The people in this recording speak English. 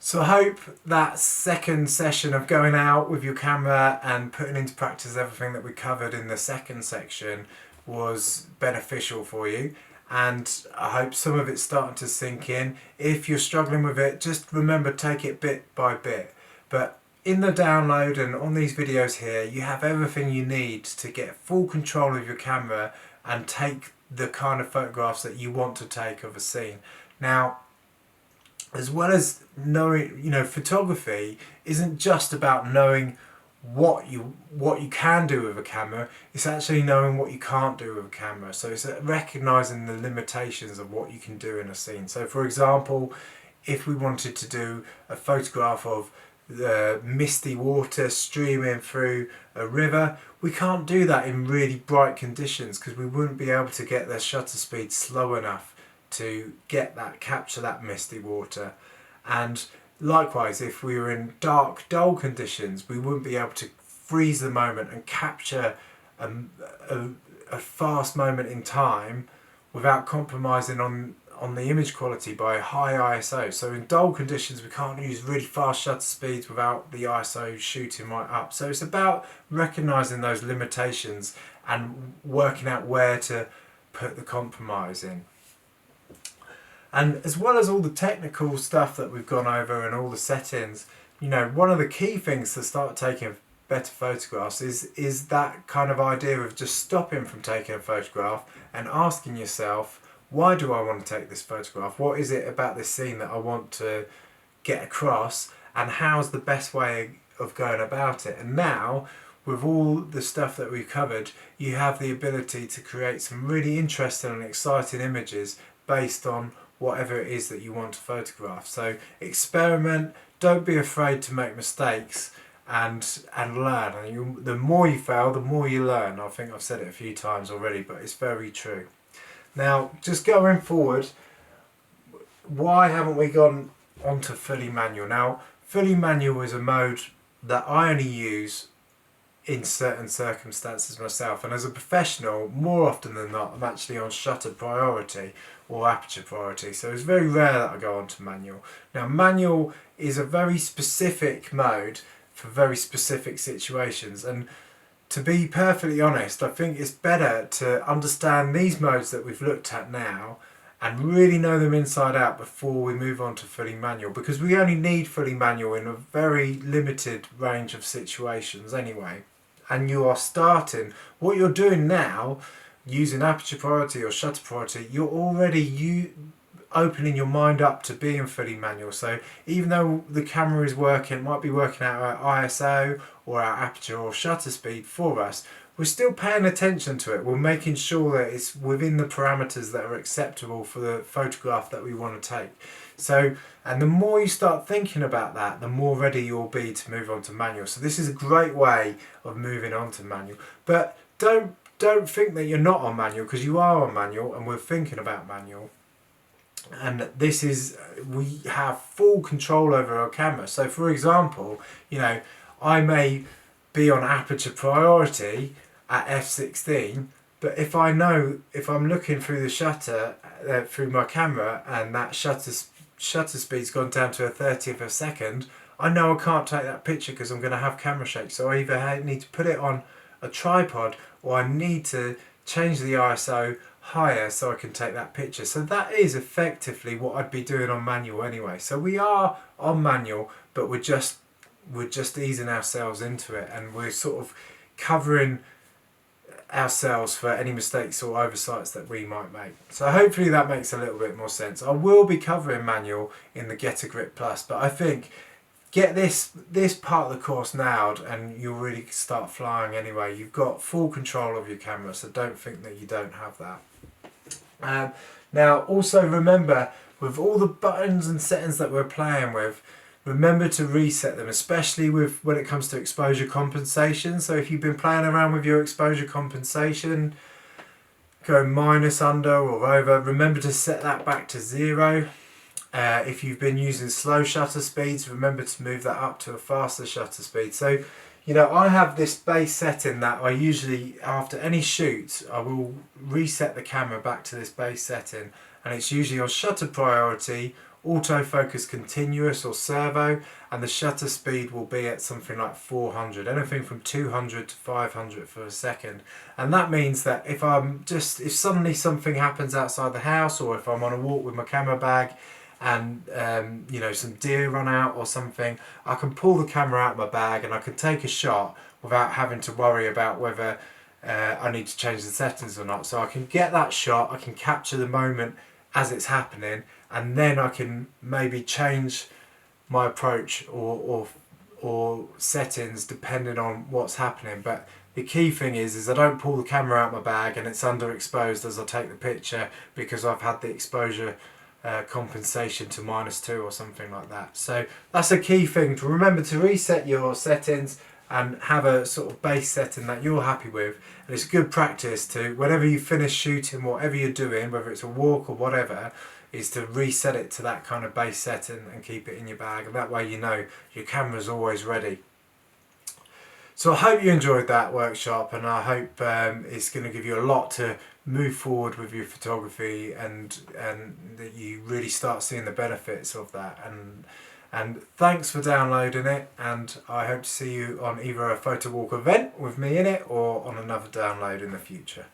So I hope that second session of going out with your camera and putting into practice everything that we covered in the second section was beneficial for you, and I hope some of it's starting to sink in. If you're struggling with it, just remember, take it bit by bit. But in the download and on these videos here, you have everything you need to get full control of your camera and take the kind of photographs that you want to take of a scene. Now, as well as knowing, photography isn't just about knowing what you can do with a camera. It's actually knowing what you can't do with a camera. So it's recognizing the limitations of what you can do in a scene. So for example, if we wanted to do a photograph of the misty water streaming through a river, we can't do that in really bright conditions because we wouldn't be able to get the shutter speed slow enough to capture that misty water. And likewise, if we were in dark, dull conditions, we wouldn't be able to freeze the moment and capture a fast moment in time without compromising on the image quality by high ISO. So in dull conditions, we can't use really fast shutter speeds without the ISO shooting right up. So it's about recognizing those limitations and working out where to put the compromise in. And as well as all the technical stuff that we've gone over and all the settings, one of the key things to start taking better photographs is that kind of idea of just stopping from taking a photograph and asking yourself, why do I want to take this photograph? What is it about this scene that I want to get across? And how's the best way of going about it? And now, with all the stuff that we've covered, you have the ability to create some really interesting and exciting images based on whatever it is that you want to photograph. So experiment, don't be afraid to make mistakes, and learn. And the more you fail, the more you learn. I think I've said it a few times already, but it's very true. Now, just going forward, why haven't we gone onto fully manual? Now, fully manual is a mode that I only use in certain circumstances myself, and as a professional, more often than not, I'm actually on shutter priority or aperture priority, so it's very rare that I go on to manual. Now, manual is a very specific mode for very specific situations, and to be perfectly honest, I think it's better to understand these modes that we've looked at now and really know them inside out before we move on to fully manual, because we only need fully manual in a very limited range of situations anyway. And you are starting, what you're doing now, using aperture priority or shutter priority, you're already opening your mind up to being fully manual. So even though the camera is working, it might be working out our ISO or our aperture or shutter speed for us, we're still paying attention to it. We're making sure that it's within the parameters that are acceptable for the photograph that we want to take. So, and the more you start thinking about that, the more ready you'll be to move on to manual. So this is a great way of moving on to manual. But don't think that you're not on manual, because you are on manual and we're thinking about manual. And this is, we have full control over our camera. So for example, I may be on aperture priority at f16, but if I'm looking through the shutter through my camera and that shutter speed's gone down to a 30th of a second, I know I can't take that picture because I'm going to have camera shake. So I either need to put it on a tripod or I need to change the ISO higher so I can take that picture. So that is effectively what I'd be doing on manual anyway. So we are on manual, but we're just easing ourselves into it, and we're sort of covering ourselves for any mistakes or oversights that we might make. So hopefully that makes a little bit more sense. I will be covering manual in the Get a Grip Plus, but I think get this part of the course nailed and you'll really start flying anyway. You've got full control of your camera, so don't think that you don't have that. Now also remember, with all the buttons and settings that we're playing with, remember to reset them, especially when it comes to exposure compensation. So if you've been playing around with your exposure compensation, go minus, under or over, remember to set that back to 0. If you've been using slow shutter speeds, remember to move that up to a faster shutter speed. So, I have this base setting that I usually, after any shoot, I will reset the camera back to this base setting, and it's usually on shutter priority autofocus continuous or servo, and the shutter speed will be at something like 400, anything from 200 to 500 for a second. And that means that if suddenly something happens outside the house, or if I'm on a walk with my camera bag and some deer run out or something, I can pull the camera out of my bag and I can take a shot without having to worry about whether I need to change the settings or not. So I can get that shot, I can capture the moment as it's happening, and then I can maybe change my approach or settings depending on what's happening. But the key thing is I don't pull the camera out of my bag and it's underexposed as I take the picture, because I've had the exposure compensation to -2 or something like that. So that's a key thing to remember, to reset your settings and have a sort of base setting that you're happy with. And it's good practice to, whenever you finish shooting, whatever you're doing, whether it's a walk or whatever, is to reset it to that kind of base setting and keep it in your bag, and that way you know your camera's always ready. So I hope you enjoyed that workshop, and I hope it's going to give you a lot to move forward with your photography, and that you really start seeing the benefits of that. And thanks for downloading it, and I hope to see you on either a photo walk event with me in it or on another download in the future.